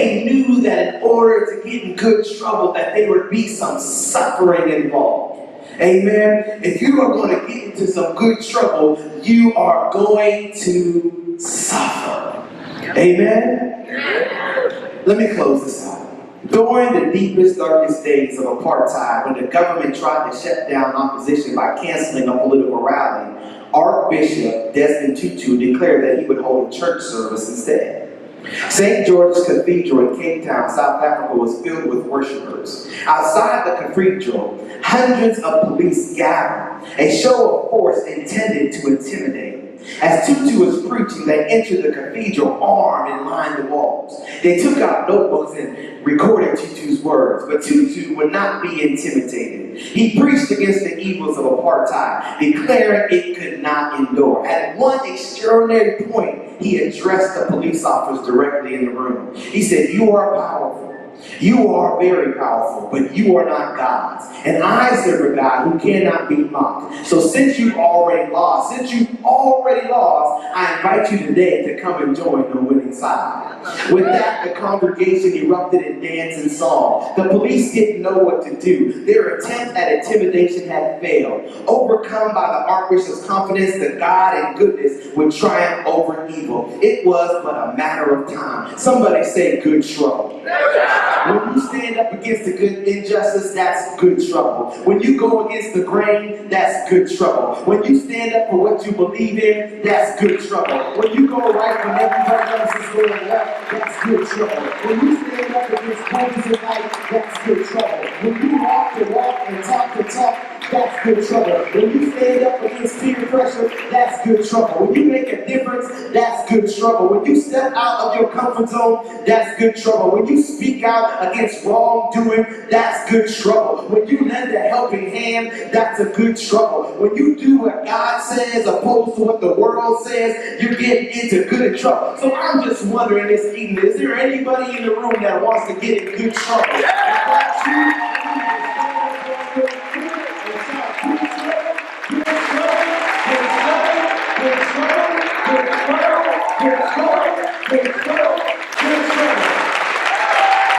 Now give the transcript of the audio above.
they knew that in order to get in good trouble, that there would be some suffering involved. Amen. If you are going to get into some good trouble, you are going to suffer. Amen. Let me close this out. During the deepest, darkest days of apartheid, when the government tried to shut down opposition by canceling a political rally, Archbishop Desmond Tutu declared that he would hold a church service instead. St. George's Cathedral in Cape Town, South Africa was filled with worshipers. Outside the cathedral, hundreds of police gathered, a show of force intended to intimidate. As Tutu was preaching, they entered the cathedral armed and lined the walls. They took out notebooks and recorded Tutu's words, but Tutu would not be intimidated. He preached against the evils of apartheid, declaring it could not endure. At one extraordinary point, he addressed the police officers directly in the room. He said, "You are powerful. You are very powerful, but you are not gods. And I serve a God who cannot be mocked. So since you've already lost, I invite you today to come and join the winning side." With that, the congregation erupted in dance and song. The police didn't know what to do. Their attempt at intimidation had failed. Overcome by the Archbishop's confidence that God and goodness would triumph over evil, it was but a matter of time. Somebody say good trouble. When you stand up against the good injustice, that's good trouble. When you go against the grain, that's good trouble. When you stand up for what you believe in, that's good trouble. When you go right when everybody else is going left, that's good trouble. When you stand up against poison light, that's good trouble. When you walk the walk and talk the talk, that's good trouble. When you stand up against peer pressure, that's good trouble. When you make a difference, that's good trouble. When you step out of your comfort zone, that's good trouble. When you speak out against wrongdoing, that's good trouble. When you lend a helping hand, that's a good trouble. When you do what God says opposed to what the world says, you're getting into good trouble. So I'm just wondering this evening, is there anybody in the room that wants to get in good trouble? If that's you,